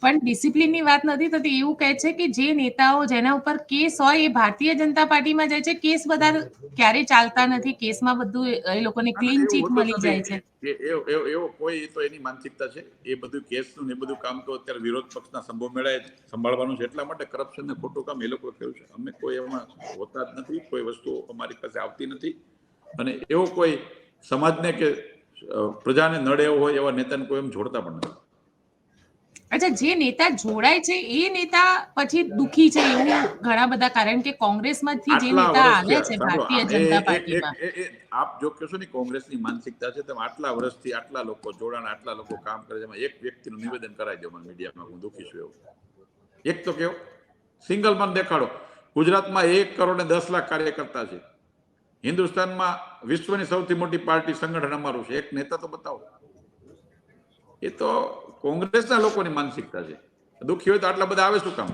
પણ ડિસિપ્લિનની વાત નથી થતી. એવું કહે છે કે જે નેતાઓ જેના ઉપર કેસ હોય એ ભારતીય જનતા પાર્ટીમાં જાય છે. કેસ બધા ક્યારેય ચાલતા નથી. કેસમાં બધું એ લોકોને ક્લીન ચીટ મળી જાય છે. એવો કોઈ તો એની માનસિકતા છે. એ બધું કેસનું ને એ બધું કામ તો અત્યારે વિરોધ પક્ષના સંભવ મેળાએ સંભાળવાનું છે. એટલા માટે કરપ્શન ને ખોટું કામ એ લોકો કર્યું છે. અમે કોઈ એમાં હોતા જ નથી. કોઈ વસ્તુ અમારી પાસે આવતી નથી. અને એવો કોઈ સમાજને કે પ્રજાને નડે એવો હોય એવા નેતાને કોઈ એમ જોડતા પણ નથી. અચ્છા, જે નેતા જોડાય છે એ નેતા પછી દુખી છે એવું ઘણા બધા, કારણ કે કોંગ્રેસમાંથી જે નેતા આવ્યા છે ભારતીય જનતા પાર્ટીમાં, આપ જો કહેશો ને કોંગ્રેસની માનસિકતા છે, તેમ આટલા વર્ષથી આટલા લોકો જોડાણ, આટલા લોકો કામ કરે છે, એમાં એક વ્યક્તિનું નિવેદન કરાવી દો મને મીડિયામાં, હું દુખી છું એવું એક તો કેવો સિંગલ મન દેખાડો. ગુજરાતમાં 1,10,00,000 કાર્યકર્તા છે. હિન્દુસ્તાનમાં વિશ્વની સૌથી મોટી પાર્ટી સંગઠન અમારું છે. એક નેતા તો બતાવો. એ તો કોંગ્રેસના લોકોની માનસિકતા છે. દુઃખી હોય તો આટલા બધા આવે શું કામ?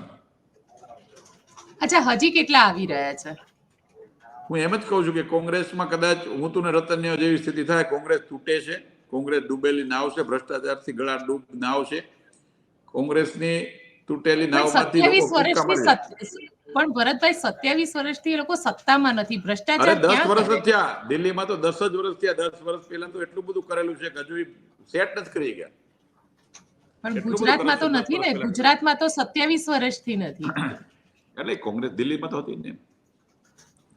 અચ્છા, હજી કેટલા આવી રહ્યા છે? હું એમ જ કહું છું કે કોંગ્રેસમાં કદાચ હું તું ને રતન્ય જેવી સ્થિતિ થાય, કોંગ્રેસ તૂટે છે, કોંગ્રેસ ડૂબેલી નાવ છે, ભ્રષ્ટાચારથી ગળા ડૂબ નાવ છે. કોંગ્રેસની તૂટેલી નાવમાંથી લોકો કૂદકા મારે. પણ ભરતભાઈ, 27 વર્ષથી એ લોકો સત્તામાં નથી. અરે ભ્રષ્ટાચાર 10 વર્ષ જ થયા. દિલ્હીમાં તો 10 જ વર્ષ થયા. 10 વર્ષ પહેલા તો એટલું બધું કરેલું છે કે હજુ સેટ નથી કરી ગયા. પણ ગુજરાતમાં તો નથી ને. ગુજરાતમાં તો 27 વર્ષથી નથી. એટલે કોંગ્રેસ દિલ્હીમાં તો હતી ને.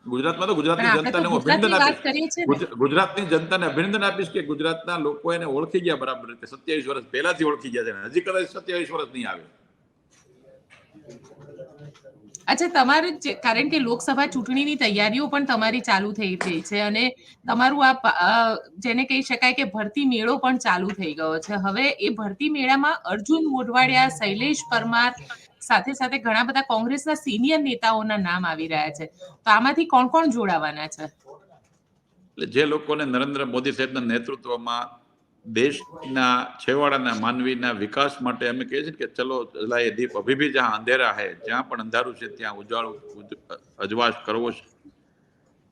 ગુજરાતમાં તો ગુજરાતની જનતાને હું અભિનંદન આપીશ. ગુજરાતની જનતાને અભિનંદન આપીશ કે ગુજરાતના લોકો એને ઓળખી ગયા બરાબર રીતે. 27 વર્ષ પહેલાથી ઓળખી ગયા છે. હજી કદાચ 27 વર્ષ નહીં આવે. અચ્છા, તમારે કારણ કે લોકસભા ચૂંટણીની તૈયારીઓ પણ તમારી ચાલુ થઈ ગઈ છે અને તમારું આ જેને કહી શકાય કે ભરતી મેળો પણ ચાલુ થઈ ગયો છે. હવે એ ભરતી મેળામાં અર્જુન મોઢવાડિયા, શૈલેષ પરમાર સાથે સાથે ઘણા બધા કોંગ્રેસના સિનિયર નેતાઓના નામ આવી રહ્યા છે. તો આમાંથી કોણ કોણ જોડાવાના છે? એટલે જે લોકોને નરેન્દ્ર મોદી સાહેબના નેતૃત્વમાં દેશના છેવાડાના માનવીના વિકાસ માટે અમે કહીએ છીએ કે ચલો જલાએ દીપ અભી ભી જહાં અંધેરા હૈ, જ્યાં પણ અંધારું છે ત્યાં ઉજાળું અજવાસ કરવો છે.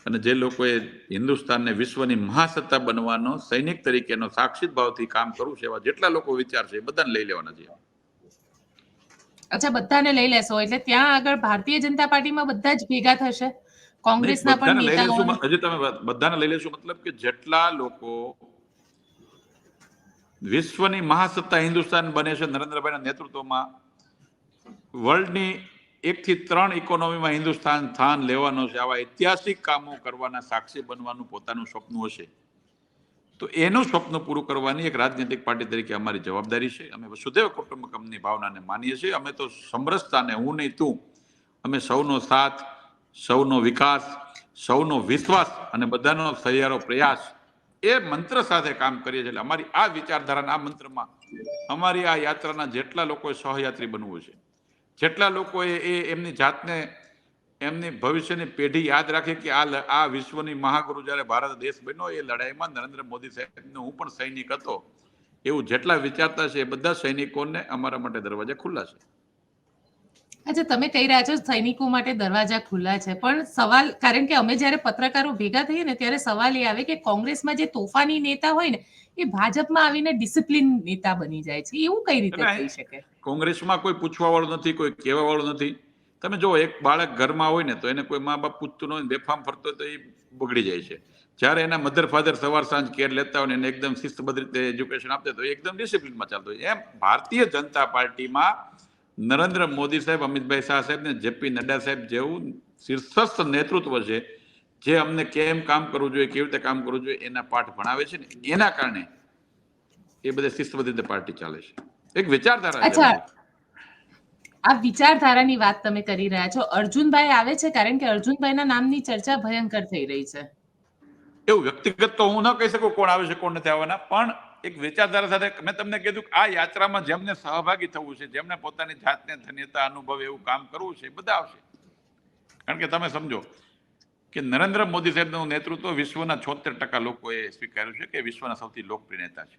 અને જે લોકોએ હિન્દુસ્તાનને વિશ્વની મહાસત્તા બનવાનો સૈનિક તરીકેનો સાક્ષી ભાવથી કામ કરવું છે, એવા જેટલા લોકો વિચાર છે એ બધાને લઈ લેવાના છે. અચ્છા, બધાને લઈ લેશો એટલે ત્યાં આગળ ભારતીય જનતા પાર્ટીમાં બધા જ ભેગા થશે? કોંગ્રેસના પણ નેતાઓ હજી તમે બધાને લઈ લેશું મતલબ કે જેટલા લોકો વિશ્વની મહાસત્તા હિન્દુસ્તાન બને છે નરેન્દ્રભાઈના નેતૃત્વમાં, વર્લ્ડની 1 થી 3 ઇકોનોમીમાં હિન્દુસ્તાન સ્થાન લેવાનો છે, આવા ઐતિહાસિક કામો કરવાના સાક્ષી બનવાનું પોતાનું સપનું હશે, તો એનું સ્વપ્ન પૂરું કરવાની એક રાજનૈતિક પાર્ટી તરીકે અમારી જવાબદારી છે. અમે વસુધૈવ કુટુંબકમની ભાવનાને માનીએ છીએ. અમે તો સમરસતાને હું નહીં તું, અમે સૌનો સાથ, સૌનો વિકાસ, સૌનો વિશ્વાસ અને બધાનો સહિયારો પ્રયાસ એ મંત્ર સાથે કામ કરીએ છીએ. અમારી આ વિચારધારાના આ મંત્રમાં અમારી આ યાત્રાના જેટલા લોકોએ સહયાત્રી બનવું છે, જેટલા લોકોએ એમની જાતને, એમની ભવિષ્યની પેઢી યાદ રાખે કે આ વિશ્વની મહાગુરુ જ્યારે ભારત દેશ બન્યો એ લડાઈમાં નરેન્દ્ર મોદી સાહેબનો હું પણ સૈનિક હતો, એવું જેટલા વિચારતા છે એ બધા સૈનિકોને અમારા માટે દરવાજા ખુલ્લા છે. અચ્છા, તમે કહી રહ્યા છો સૈનિકો માટે દરવાજા ખુલ્લા છે, પણ સવાલ, કારણ કે અમે જ્યારે પત્રકારો ભેગા થઈએ ને ત્યારે સવાલ એ આવે કે કોંગ્રેસમાં જે તોફાની નેતા હોય ને એ ભાજપમાં આવીને ડિસિપ્લિન નેતા બની જાય છે. એવું કઈ રીતે થઈ શકે? કોંગ્રેસમાં કોઈ પૂછવા વાળું નથી, કોઈ કહેવા વાળું નથી. તમે જો એક બાળક ઘરમાં હોય ને તો એને કોઈ મા બાપ પૂછતું ન હોય, બેફામ ફરતો હોય તો એ બગડી જાય છે. જ્યારે એના મધર ફાધર સવાર સાંજ કેર લેતા હોય ને એને એકદમ શિસ્તબદ્ધ રીતે એજ્યુકેશન આપતા હોય તો એકદમ ડિસિપ્લિનમાં ચાલતો હોય. એમ ભારતીય જનતા પાર્ટીમાં નરેન્દ્ર મોદી સાહેબ, અમિતભાઈ શાહ સાહેબ ને જેપી નડ્ડા સાહેબ જેવું શીર્ષસ્થ નેતૃત્વ છે, જે અમને કેમ કામ કરવું જોઈએ, કેવી રીતે કામ કરવું જોઈએ એના પાઠ ભણાવે છે ને એના કારણે એ બધે શિસ્તબદ્ધ રીતે પાર્ટી ચાલે છે. એક વિચારધારા છે. અચ્છા, આ વિચારધારાની વાત તમે કરી રહ્યા છો. અર્જુનભાઈ આવે છે કારણ કે અર્જુનભાઈના નામની ચર્ચા ભયંકર થઈ રહી છે. એવું વ્યક્તિગત તો હું ન કહી શકું કોણ આવે છે કોણ નથી આવવાના, પણ એક વિચારધારા સાથે મેં તમને કીધું આ યાત્રામાં જેમને સહભાગી થવું છે, જેમને પોતાની જાતને ધન્યતા અનુભવે એવું કામ કરવું છે, બધા આવશે. કારણ કે તમે સમજો કે નરેન્દ્ર મોદી સાહેબનું નેતૃત્વ વિશ્વના 76% લોકોએ સ્વીકાર્યું છે કે વિશ્વના સૌથી લોકપ્રિય નેતા છે.